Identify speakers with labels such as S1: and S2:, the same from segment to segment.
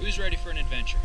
S1: Who's ready for an adventure?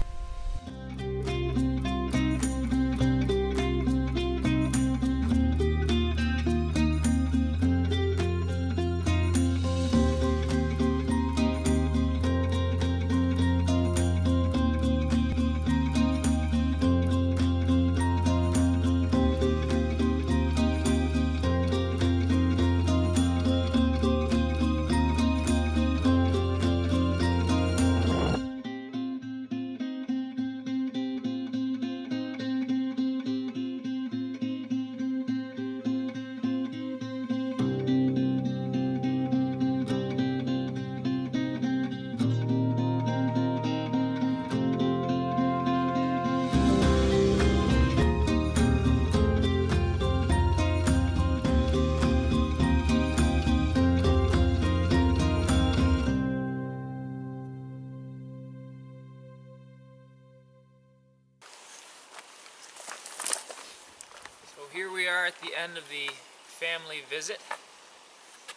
S1: Here we are at the end of the family visit.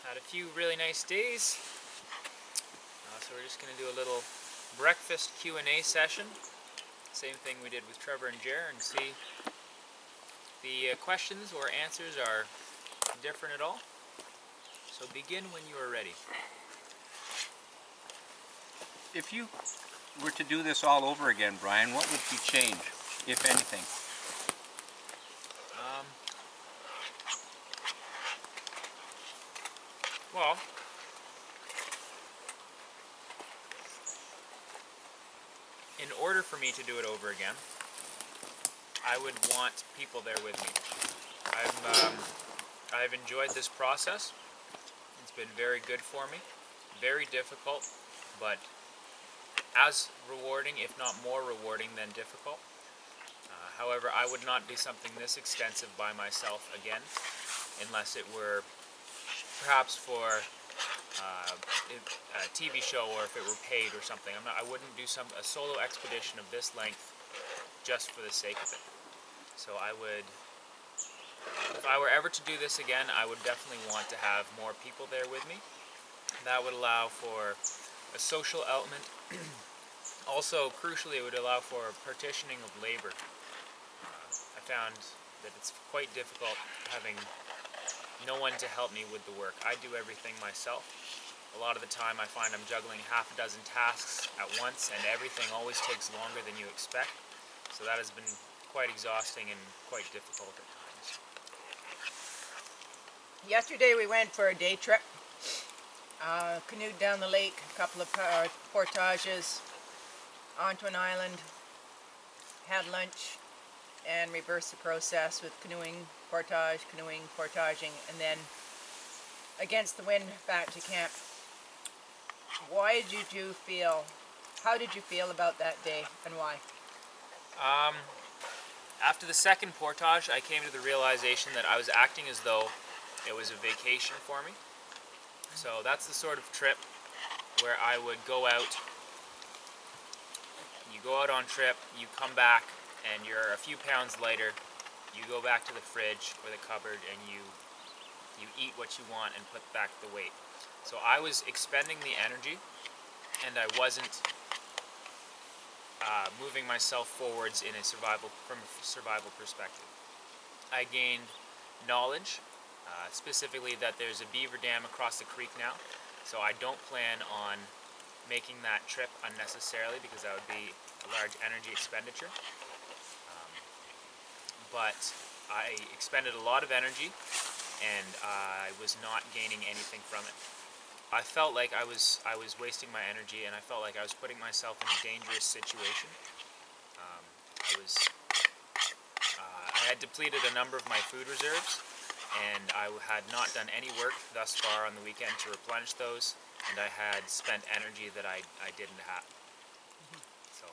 S1: Had a few really nice days. So we're just going to do a little breakfast Q&A session. Same thing we did with Trevor and Jer, and see if the questions or answers are different at all. So begin when you are ready.
S2: If you were to do this all over again, Brian, what would you change, if anything?
S1: Well, in order for me to do it over again, I would want people there with me. I've enjoyed this process. It's been very good for me, very difficult, but as rewarding, if not more rewarding than difficult. However, I would not do something this extensive by myself again, unless it were perhaps for a TV show, or if it were paid or something. I wouldn't do a solo expedition of this length just for the sake of it. So if I were ever to do this again, I would definitely want to have more people there with me. That would allow for a social element. Also, crucially, it would allow for partitioning of labor. I found that it's quite difficult having no one to help me with the work. I do everything myself. A lot of the time I find I'm juggling half a dozen tasks at once, and everything always takes longer than you expect. So that has been quite exhausting and quite difficult at times.
S3: Yesterday we went for a day trip. Canoed down the lake, a couple of portages, onto an island, had lunch, and reversed the process with canoeing, portaging, and then against the wind back to camp. How did you feel about that day, and why?
S1: After the second portage, I came to the realization that I was acting as though it was a vacation for me. So that's the sort of trip where I would go out, you go out on trip, you come back, and you're a few pounds lighter. You go back to the fridge or the cupboard and you eat what you want and put back the weight. So I was expending the energy, and I wasn't moving myself forwards from a survival perspective. I gained knowledge, specifically that there's a beaver dam across the creek now, so I don't plan on making that trip unnecessarily, because that would be a large energy expenditure. But I expended a lot of energy, and I was not gaining anything from it. I felt like I was wasting my energy, and I felt like I was putting myself in a dangerous situation. I had depleted a number of my food reserves, and I had not done any work thus far on the weekend to replenish those, and I had spent energy that I didn't have. So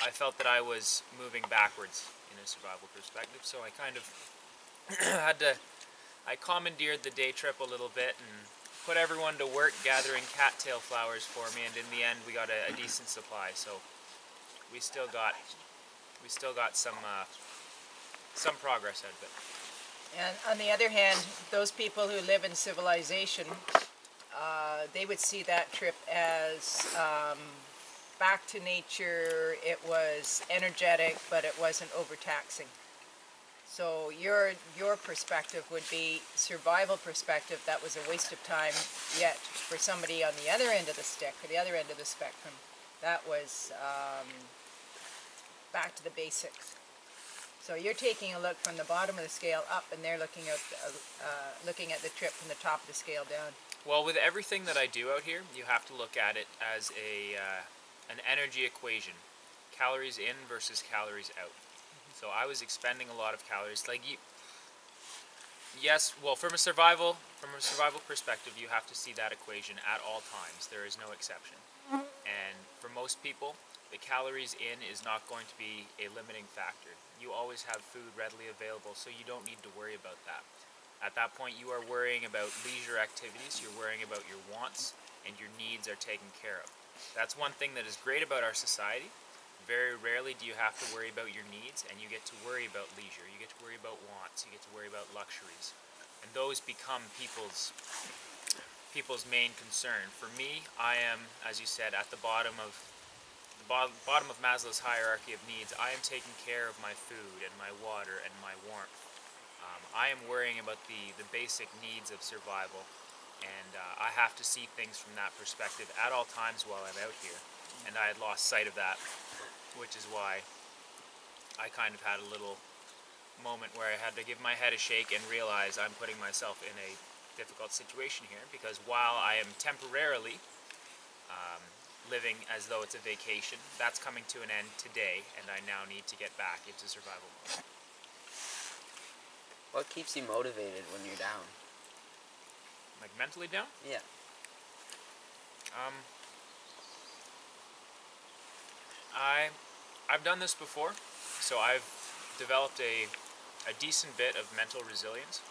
S1: I felt that I was moving backwards in a survival perspective, so I kind of I commandeered the day trip a little bit and put everyone to work gathering cattail flowers for me, and in the end we got a decent supply, so we still got some progress out of it.
S3: And on the other hand, those people who live in civilization, they would see that trip as back to nature. It was energetic, but it wasn't overtaxing. So your perspective would be survival perspective. That was a waste of time. Yet for somebody on the other end of the stick, or the other end of the spectrum, that was back to the basics. So you're taking a look from the bottom of the scale up, and they're looking at the trip from the top of the scale down.
S1: Well, with everything that I do out here, you have to look at it as an energy equation. Calories in versus calories out. So I was expending a lot of calories. Like yes, well, from a survival perspective, you have to see that equation at all times. There is no exception. And for most people, the calories in is not going to be a limiting factor. You always have food readily available, so you don't need to worry about that. At that point, you are worrying about leisure activities, you're worrying about your wants, and your needs are taken care of. That's one thing that is great about our society. Very rarely do you have to worry about your needs, and you get to worry about leisure, you get to worry about wants, you get to worry about luxuries. And those become people's main concern. For me, I am, as you said, at the bottom of Maslow's hierarchy of needs. I am taking care of my food and my water and my warmth. I am worrying about the basic needs of survival, and I have to see things from that perspective at all times while I'm out here. And I had lost sight of that, which is why I kind of had a little moment where I had to give my head a shake and realize I'm putting myself in a difficult situation here, because while I am temporarily living as though it's a vacation, that's coming to an end today, and I now need to get back into survival mode.
S4: What keeps you motivated when you're down?
S1: Like mentally down?
S4: Yeah.
S1: I've done this before, so I've developed a decent bit of mental resilience.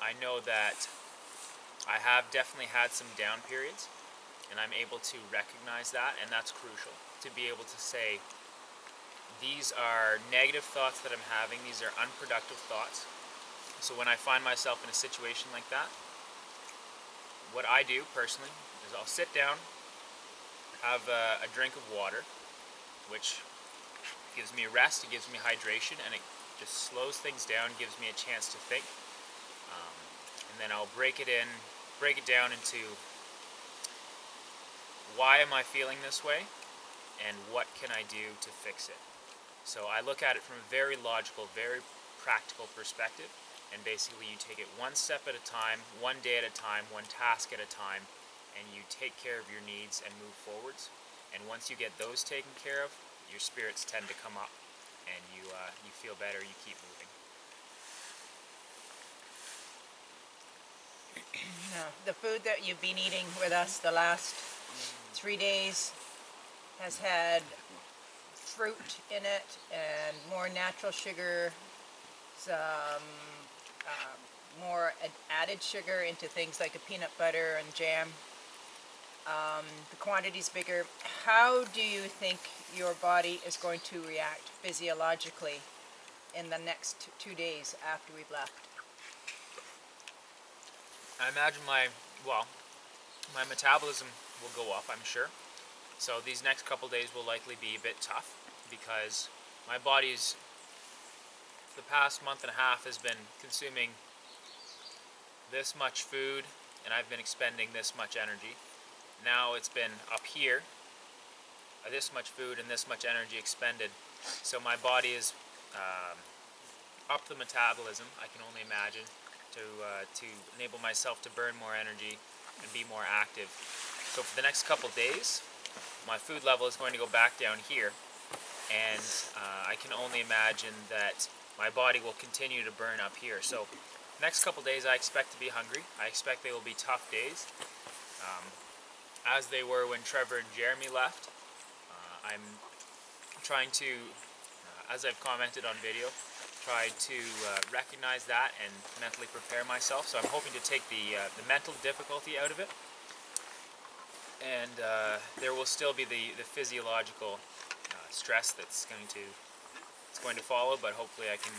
S1: I know that I have definitely had some down periods, and I'm able to recognize that, and that's crucial, to be able to say, these are negative thoughts that I'm having, these are unproductive thoughts. So when I find myself in a situation like that, what I do personally is I'll sit down, have a drink of water, which gives me a rest, it gives me hydration, and it just slows things down, gives me a chance to think. And then I'll break it down into, why am I feeling this way, and what can I do to fix it? So I look at it from a very logical, very practical perspective, and basically you take it one step at a time, one day at a time, one task at a time, and you take care of your needs and move forwards. And once you get those taken care of, your spirits tend to come up, and you feel better, you keep moving.
S3: The food that you've been eating with us the last 3 days has had fruit in it and more natural sugar, some more added sugar into things like a peanut butter and jam. The quantity's bigger. How do you think your body is going to react physiologically in the next 2 days after we've left?
S1: I imagine my metabolism will go up, I'm sure. So these next couple days will likely be a bit tough, because my body's, the past month and a half, has been consuming this much food, and I've been expending this much energy. Now it's been up here, this much food and this much energy expended. So my body is up the metabolism, I can only imagine, to enable myself to burn more energy and be more active. So for the next couple days, my food level is going to go back down here, and I can only imagine that my body will continue to burn up here. So next couple days I expect to be hungry. I expect they will be tough days, as they were when Trevor and Jeremy left. I'm trying to, as I've commented on video, try to recognize that and mentally prepare myself. So I'm hoping to take the mental difficulty out of it, and there will still be the physiological stress that's going to follow, but hopefully I can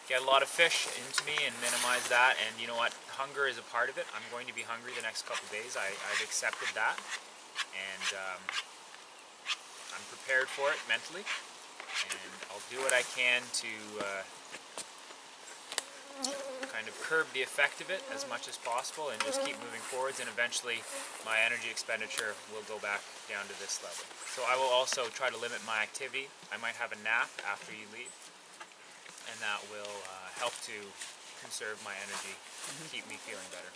S1: get a lot of fish into me and minimize that. And you know what, hunger is a part of it. I'm going to be hungry the next couple days. I've accepted that, and I'm prepared for it mentally, and I'll do what I can to kind of curb the effect of it as much as possible and just keep moving forwards, and eventually my energy expenditure will go back down to this level. So I will also try to limit my activity. I might have a nap after you leave, and that will help to conserve my energy, keep me feeling better.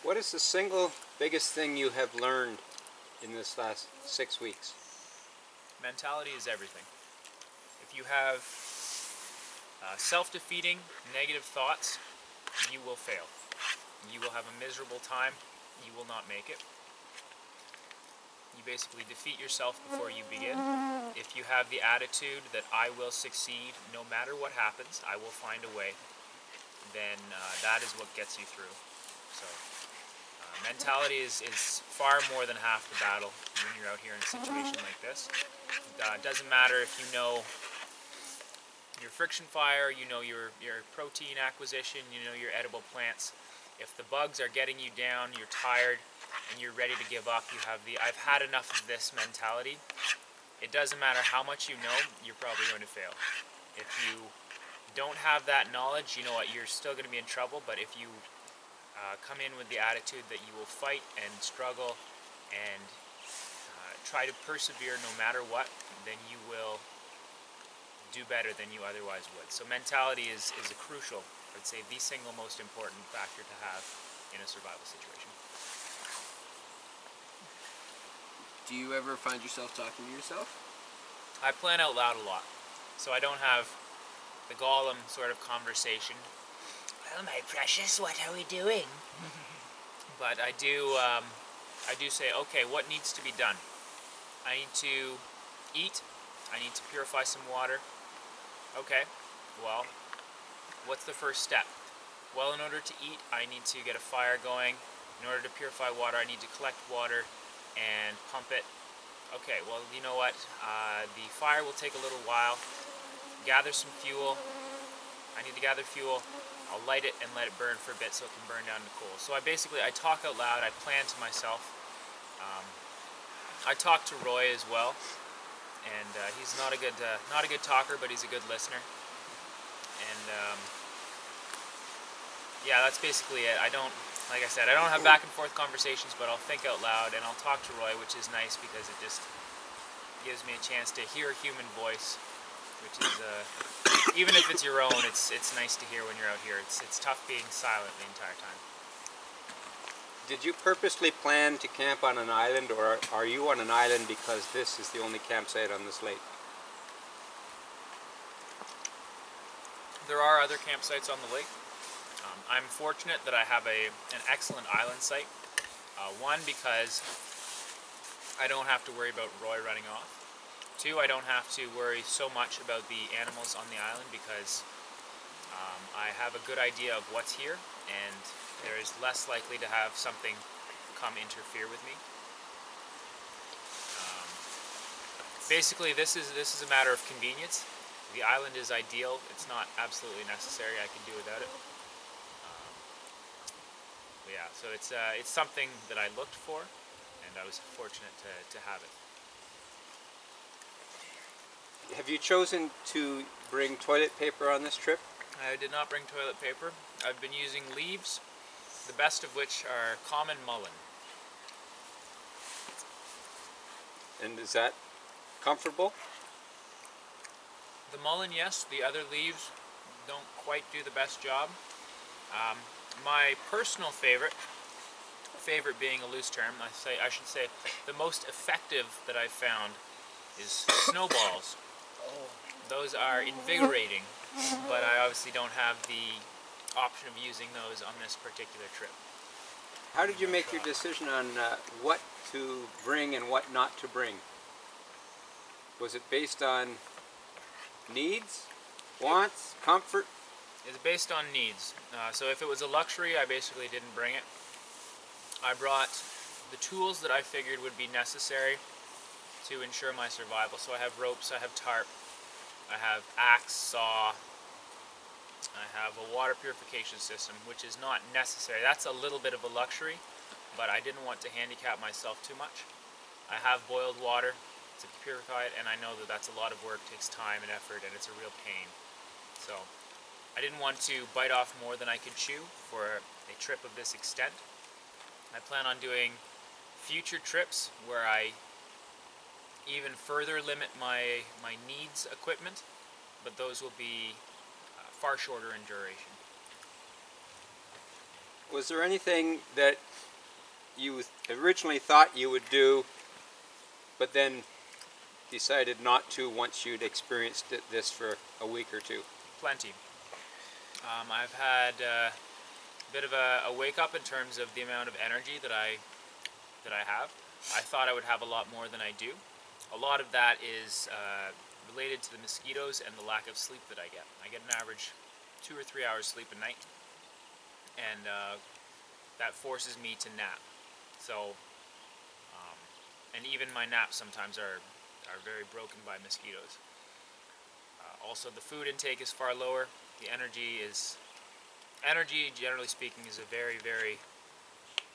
S2: What is the single biggest thing you have learned in this last 6 weeks?
S1: Mentality is everything. If you have self-defeating negative thoughts, you will fail. You will have a miserable time. You will not make it. You basically defeat yourself before you begin. If you have the attitude that I will succeed no matter what happens, I will find a way, then that is what gets you through. So mentality is far more than half the battle when you're out here in a situation like this. It doesn't matter if you know your friction fire, you know your protein acquisition, you know your edible plants. If the bugs are getting you down, you're tired, and you're ready to give up, you have the I've had enough of this mentality. It doesn't matter how much you know, you're probably going to fail. If you don't have that knowledge, you know what, you're still going to be in trouble, but if you come in with the attitude that you will fight and struggle and try to persevere no matter what, then you will do better than you otherwise would. So mentality is a crucial, I'd say the single most important factor to have in a survival situation.
S4: Do you ever find yourself talking to yourself?
S1: I plan out loud a lot, so I don't have the Gollum sort of conversation. Well, my precious, what are we doing? But I do say, okay, what needs to be done? I need to eat. I need to purify some water. Okay, well, what's the first step? Well, in order to eat, I need to get a fire going. In order to purify water, I need to collect water and pump it. Okay, well, you know what? The fire will take a little while. Gather some fuel. I need to gather fuel. I'll light it and let it burn for a bit so it can burn down to coal. So I talk out loud, I plan to myself. I talk to Roy as well, and he's not a good talker, but he's a good listener. And yeah, that's basically it. Like I said, I don't have back and forth conversations, but I'll think out loud and I'll talk to Roy, which is nice because it just gives me a chance to hear a human voice, which is even if it's your own, it's nice to hear when you're out here. It's tough being silent the entire time.
S2: Did you purposely plan to camp on an island, or are you on an island because this is the only campsite on this lake?
S1: There are other campsites on the lake. I'm fortunate that I have an excellent island site. One, because I don't have to worry about Roy running off. Two, I don't have to worry so much about the animals on the island because I have a good idea of what's here, and there is less likely to have something come interfere with me. Basically, this is a matter of convenience. The island is ideal. It's not absolutely necessary. I can do without it. But yeah, so it's something that I looked for, and I was fortunate to have it.
S2: Have you chosen to bring toilet paper on this trip?
S1: I did not bring toilet paper. I've been using leaves, the best of which are common mullein.
S2: And is that comfortable?
S1: The mullein, yes. The other leaves don't quite do the best job. My personal favorite being a loose term, I should say, the most effective that I've found is snowballs. Those are invigorating, but I obviously don't have the option of using those on this particular trip.
S2: How did you make your decision on what to bring and what not to bring? Was it based on needs, wants, comfort?
S1: It's based on needs. So if it was a luxury, I basically didn't bring it. I brought the tools that I figured would be necessary to ensure my survival. So I have ropes, I have tarp, I have axe, saw, I have a water purification system, which is not necessary. That's a little bit of a luxury, but I didn't want to handicap myself too much. I have boiled water to purify it, and I know that that's a lot of work, takes time and effort, and it's a real pain. So I didn't want to bite off more than I could chew for a trip of this extent. I plan on doing future trips where I even further limit my needs equipment, but those will be far shorter in duration.
S2: Was there anything that you originally thought you would do, but then decided not to once you'd experienced this for a week or two?
S1: Plenty. I've had a bit of a wake up in terms of the amount of energy that I have. I thought I would have a lot more than I do. A lot of that is related to the mosquitoes and the lack of sleep that I get. I get an average 2 or 3 hours sleep a night, and that forces me to nap. So, and even my naps sometimes are very broken by mosquitoes. Also, the food intake is far lower. The energy, generally speaking, is a very, very,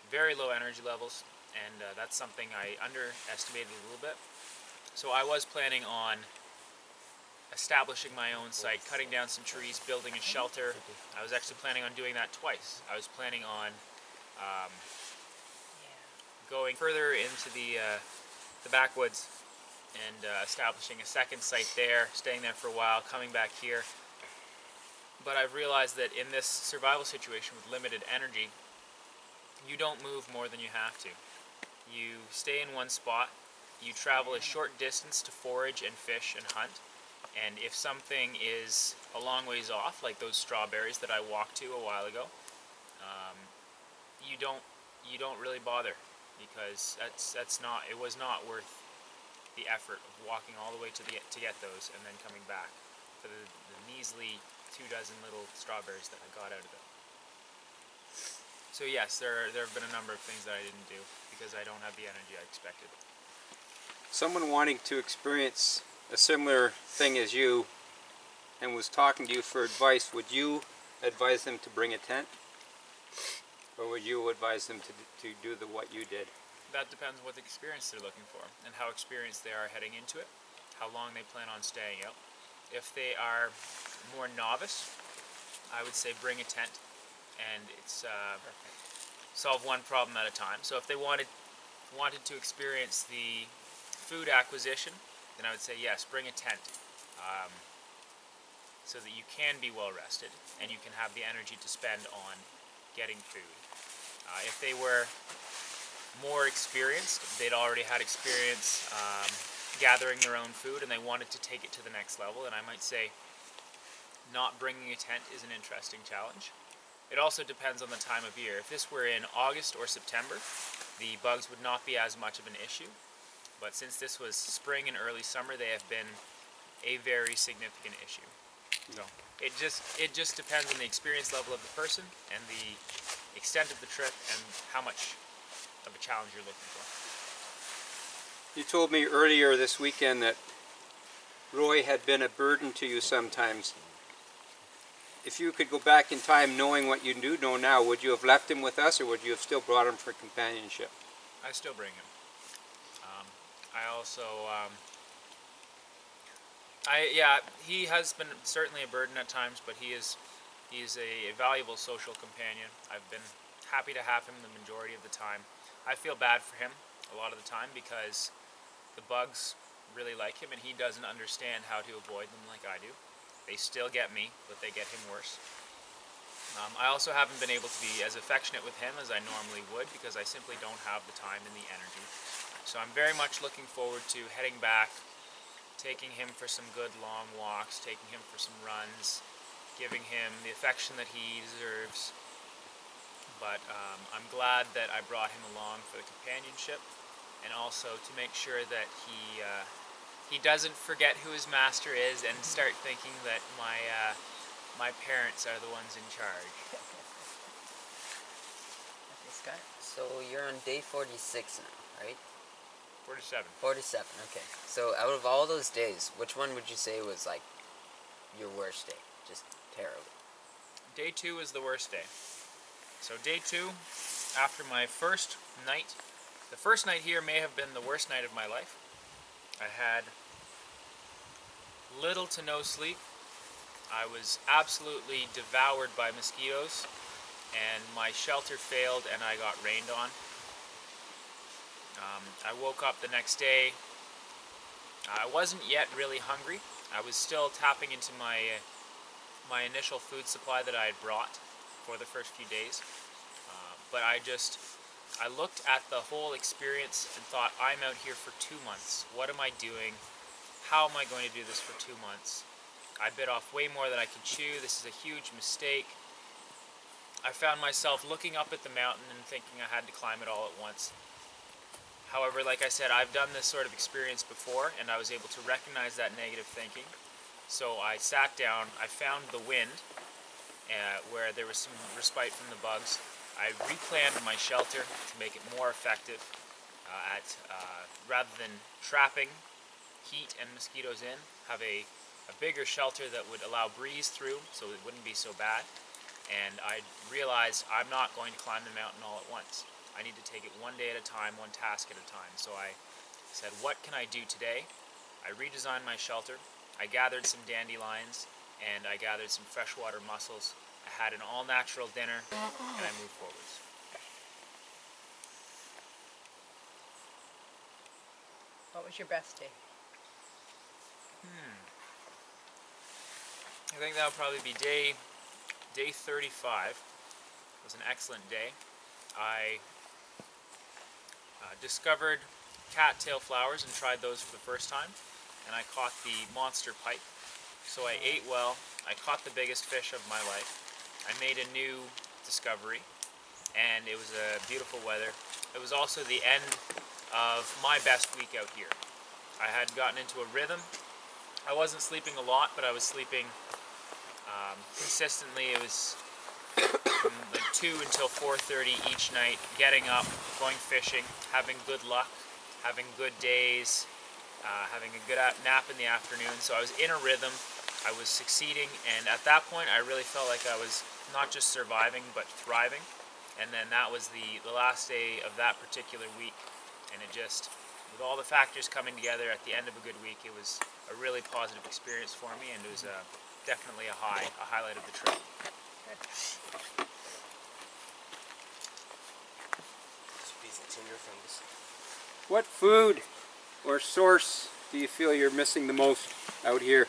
S1: very low energy levels, and that's something I underestimated a little bit. So I was planning on establishing my own site, cutting down some trees, building a shelter. I was actually planning on doing that twice. I was planning on going further into the backwoods and establishing a second site there, staying there for a while, coming back here. But I've realized that in this survival situation with limited energy, you don't move more than you have to. You stay in one spot, you travel a short distance to forage and fish and hunt, and if something is a long ways off, like those strawberries that I walked to a while ago, you don't really bother, because it was not worth the effort of walking all the way to get those and then coming back for the measly 24 little strawberries that I got out of it. So yes, there have been a number of things that I didn't do because I don't have the energy I expected.
S2: Someone wanting to experience a similar thing as you and was talking to you for advice, would you advise them to bring a tent? Or would you advise them to do what you did?
S1: That depends on what experience they're looking for and how experienced they are heading into it, how long they plan on staying out. If they are more novice, I would say bring a tent, and it's solve one problem at a time. So if they wanted to experience the food acquisition, then I would say yes, bring a tent, so that you can be well rested and you can have the energy to spend on getting food. If they were more experienced, they'd already had experience gathering their own food and they wanted to take it to the next level, and I might say not bringing a tent is an interesting challenge. It also depends on the time of year. If this were in August or September, the bugs would not be as much of an issue, but since this was spring and early summer, they have been a very significant issue. So it just depends on the experience level of the person and the extent of the trip and how much of a challenge you're looking for.
S2: You told me earlier this weekend that Roy had been a burden to you sometimes. If you could go back in time knowing what you do know now, would you have left him with us, or would you have still brought him for companionship?
S1: I still bring him. I also, he has been certainly a burden at times, but he is a valuable social companion. I've been happy to have him the majority of the time. I feel bad for him a lot of the time because the bugs really like him and he doesn't understand how to avoid them like I do. They still get me, but they get him worse. I also haven't been able to be as affectionate with him as I normally would because I simply don't have the time and the energy. So I'm very much looking forward to heading back, taking him for some good long walks, taking him for some runs, giving him the affection that he deserves. But I'm glad that I brought him along for the companionship, and also to make sure that he doesn't forget who his master is and start thinking that my parents are the ones in charge.
S5: So you're on day 46 now, right?
S1: 47.
S5: 47, okay. So out of all those days, which one would you say was like your worst day? Just terrible.
S1: Day 2 is the worst day. So day 2, after my first night, the first night here may have been the worst night of my life. I had little to no sleep. I was absolutely devoured by mosquitoes, and my shelter failed and I got rained on. I woke up the next day. I wasn't yet really hungry. I was still tapping into my initial food supply that I had brought for the first few days. But I looked at the whole experience and thought, I'm out here for 2 months. What am I doing? How am I going to do this for 2 months? I bit off way more than I could chew. This is a huge mistake. I found myself looking up at the mountain and thinking I had to climb it all at once. However, like I said, I've done this sort of experience before, and I was able to recognize that negative thinking. So I sat down, I found the wind, where there was some respite from the bugs. I replanned my shelter to make it more effective rather than trapping heat and mosquitoes in, have a bigger shelter that would allow breeze through so it wouldn't be so bad. And I realized I'm not going to climb the mountain all at once. I need to take it one day at a time, one task at a time. So I said, what can I do today? I redesigned my shelter. I gathered some dandelions and I gathered some freshwater mussels. I had an all-natural dinner and I moved forwards.
S3: What was your best day?
S1: I think that would probably be day 35. It was an excellent day. I discovered cattail flowers and tried those for the first time, and I caught the monster pike. So I ate well. I caught the biggest fish of my life. I made a new discovery, and it was a beautiful weather. It was also the end of my best week out here. I had gotten into a rhythm. I wasn't sleeping a lot, but I was sleeping consistently. It was from like 2 until 4:30 each night, getting up, going fishing, having good luck, having good days, having a good nap in the afternoon. So I was in a rhythm, I was succeeding, and at that point I really felt like I was not just surviving but thriving. And then that was the last day of that particular week, and it just, with all the factors coming together at the end of a good week, it was a really positive experience for me, and it was definitely a highlight of the trip.
S2: What food or source do you feel you're missing the most out here?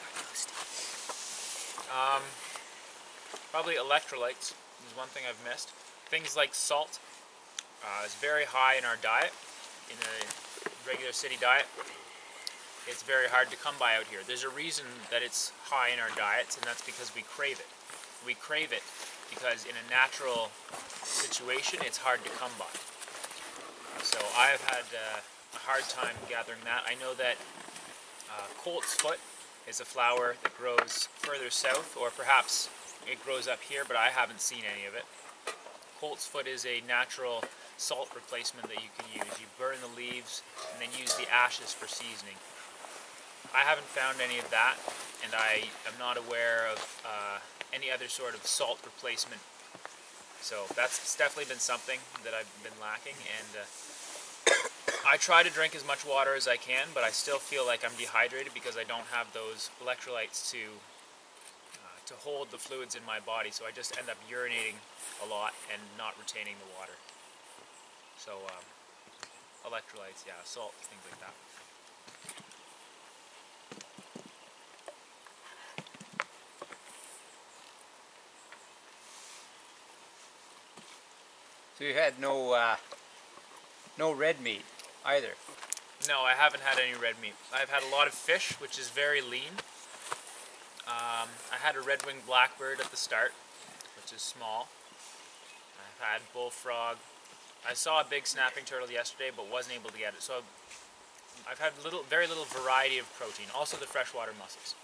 S1: Probably electrolytes is one thing I've missed. Things like salt is very high in our diet, in a regular city diet. It's very hard to come by out here. There's a reason that it's high in our diets, and that's because we crave it. We crave it because in a natural situation, it's hard to come by. So I've had a hard time gathering that. I know that colt's foot is a flower that grows further south, or perhaps it grows up here, but I haven't seen any of it. Colt's foot is a natural salt replacement that you can use. You burn the leaves and then use the ashes for seasoning. I haven't found any of that, and I am not aware of any other sort of salt replacement. So that's definitely been something that I've been lacking, and I try to drink as much water as I can, but I still feel like I'm dehydrated because I don't have those electrolytes to hold the fluids in my body, so I just end up urinating a lot and not retaining the water. So electrolytes, yeah, salt, things like that.
S2: So you had no red meat either?
S1: No, I haven't had any red meat. I've had a lot of fish, which is very lean. I had a red-winged blackbird at the start, which is small. I've had bullfrog. I saw a big snapping turtle yesterday, but wasn't able to get it. So I've had very little variety of protein. Also the freshwater mussels,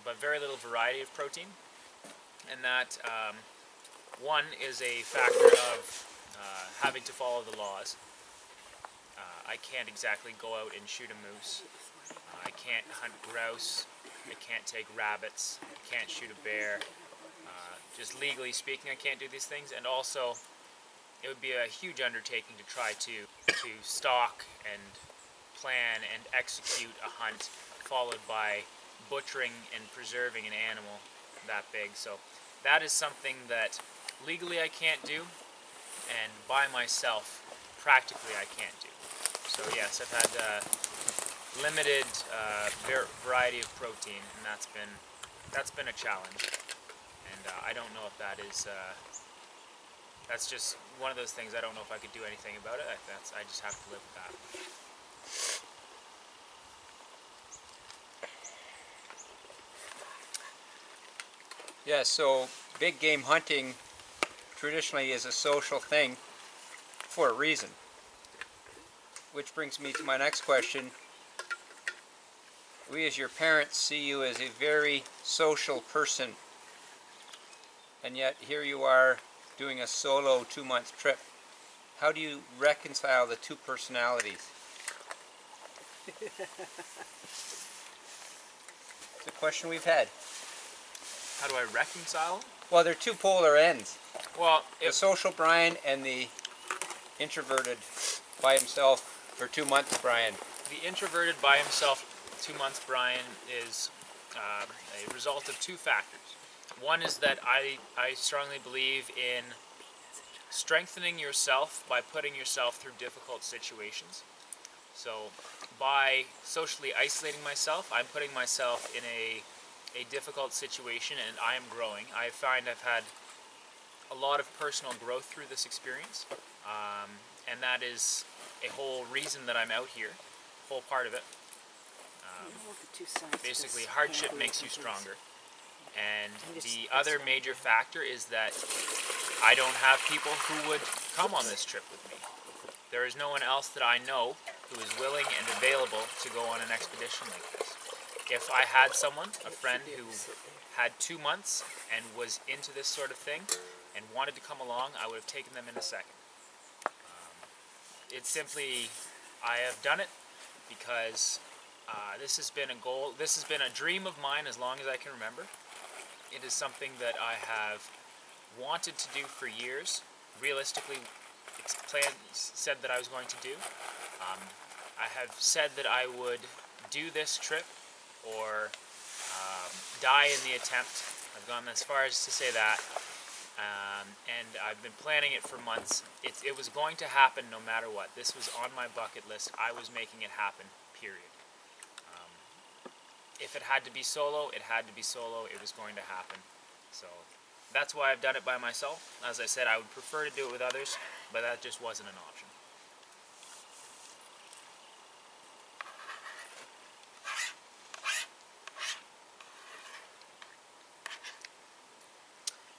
S1: but very little variety of protein. And that one is a factor of having to follow the laws. I can't exactly go out and shoot a moose. I can't hunt grouse. I can't take rabbits. I can't shoot a bear. just legally speaking, I can't do these things, and also it would be a huge undertaking to try to stalk and plan and execute a hunt followed by butchering and preserving an animal that big. So that is something that legally I can't do, and by myself practically I can't do. So yes, I've had limited variety of protein, and that's been a challenge. And I don't know if that is that's just one of those things. I don't know if I could do anything about it. I just have to live with that.
S2: Yeah, so big game hunting traditionally is a social thing for a reason. Which brings me to my next question. We as your parents see you as a very social person, and yet here you are doing a solo 2-month trip. How do you reconcile the two personalities? It's a question we've had.
S1: How do I reconcile?
S2: Well, they're two polar ends.
S1: Well,
S2: The social Brian and the introverted by himself for 2 months Brian.
S1: the introverted by himself 2 months Brian is a result of two factors. One is that I strongly believe in strengthening yourself by putting yourself through difficult situations. So by socially isolating myself, I'm putting myself in a difficult situation, and I am growing. I find I've had a lot of personal growth through this experience, and that is a whole reason that I'm out here, whole part of it. Basically, hardship makes you stronger. And the other major factor is that I don't have people who would come on this trip with me. There is no one else that I know who is willing and available to go on an expedition like this. If I had someone, a friend who had 2 months and was into this sort of thing and wanted to come along, I would have taken them in a second. It's simply, I have done it because this has been a goal, this has been a dream of mine as long as I can remember. It is something that I have wanted to do for years, realistically said that I was going to do. I have said that I would do this trip or die in the attempt. I've gone as far as to say that, and I've been planning it for months. It was going to happen no matter what. This was on my bucket list. I was making it happen, period. If it had to be solo, it had to be solo. It was going to happen. So that's why I've done it by myself. As I said, I would prefer to do it with others, but that just wasn't an option.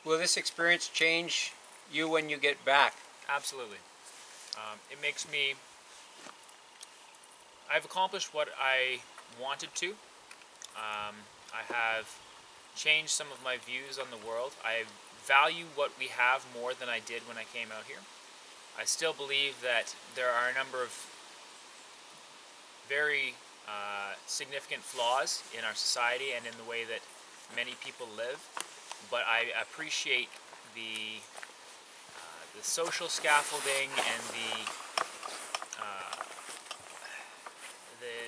S2: Will this experience change you when you get back?
S1: Absolutely. It makes me... I've accomplished what I wanted to. I have changed some of my views on the world. I value what we have more than I did when I came out here. I still believe that there are a number of very significant flaws in our society and in the way that many people live, but I appreciate the social scaffolding and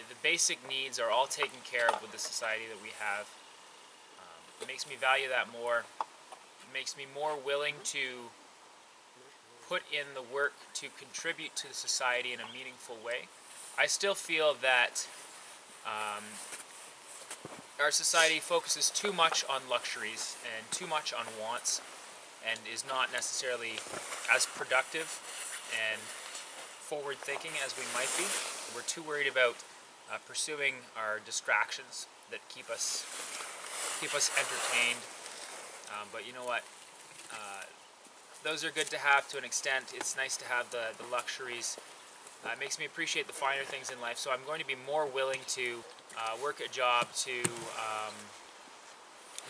S1: the basic needs are all taken care of with the society that we have. It makes me value that more. It makes me more willing to put in the work to contribute to the society in a meaningful way. I still feel that our society focuses too much on luxuries and too much on wants and is not necessarily as productive and forward-thinking as we might be. We're too worried about pursuing our distractions that keep us entertained. But you know what? Those are good to have to an extent. It's nice to have the luxuries. It makes me appreciate the finer things in life. So I'm going to be more willing to work a job to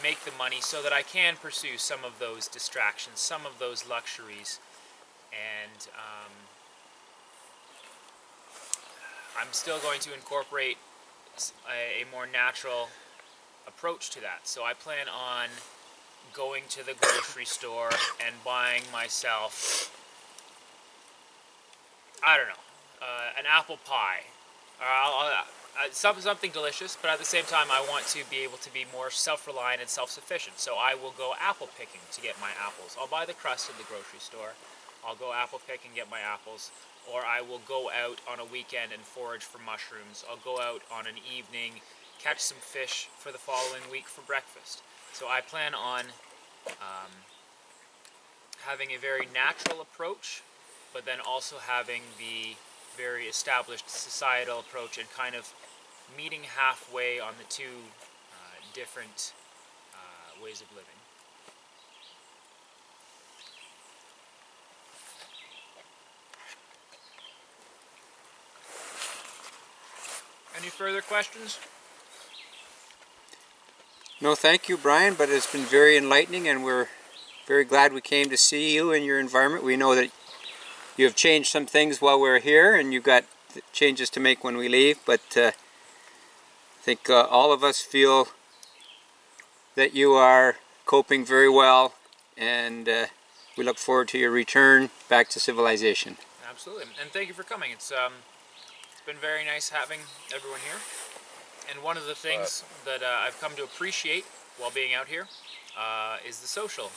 S1: make the money so that I can pursue some of those distractions, some of those luxuries, and I'm still going to incorporate a more natural approach to that. So I plan on going to the grocery store and buying myself, I don't know, an apple pie, or something delicious, but at the same time I want to be able to be more self-reliant and self-sufficient. So I will go apple picking to get my apples. I'll buy the crust at the grocery store. I'll go apple pick and get my apples, or I will go out on a weekend and forage for mushrooms. I'll go out on an evening, catch some fish for the following week for breakfast. So I plan on having a very natural approach, but then also having the very established societal approach and kind of meeting halfway on the two different ways of living. Any further questions?
S2: No, thank you, Brian, but it's been very enlightening, and we're very glad we came to see you and your environment. We know that you have changed some things while we're here, and you've got changes to make when we leave, but I think all of us feel that you are coping very well, and we look forward to your return back to civilization.
S1: Absolutely, and thank you for coming. It's been very nice having everyone here. And one of the things that I've come to appreciate while being out here is the social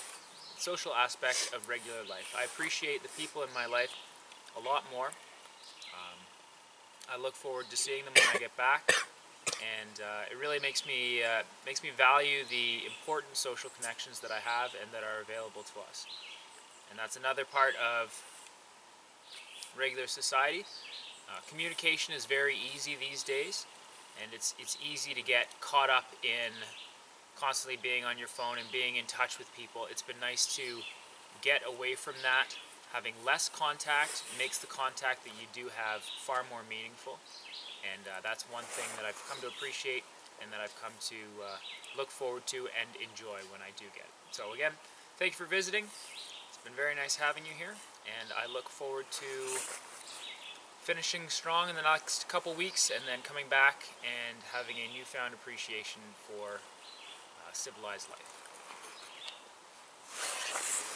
S1: aspect of regular life. I appreciate the people in my life a lot more. I look forward to seeing them when I get back, and it really makes me value the important social connections that I have and that are available to us. And that's another part of regular society. Communication is very easy these days. And it's easy to get caught up in constantly being on your phone and being in touch with people. It's been nice to get away from that. Having less contact makes the contact that you do have far more meaningful. And that's one thing that I've come to appreciate and that I've come to look forward to and enjoy when I do get it. So again, thank you for visiting. It's been very nice having you here, and I look forward to finishing strong in the next couple weeks, and then coming back and having a newfound appreciation for civilized life.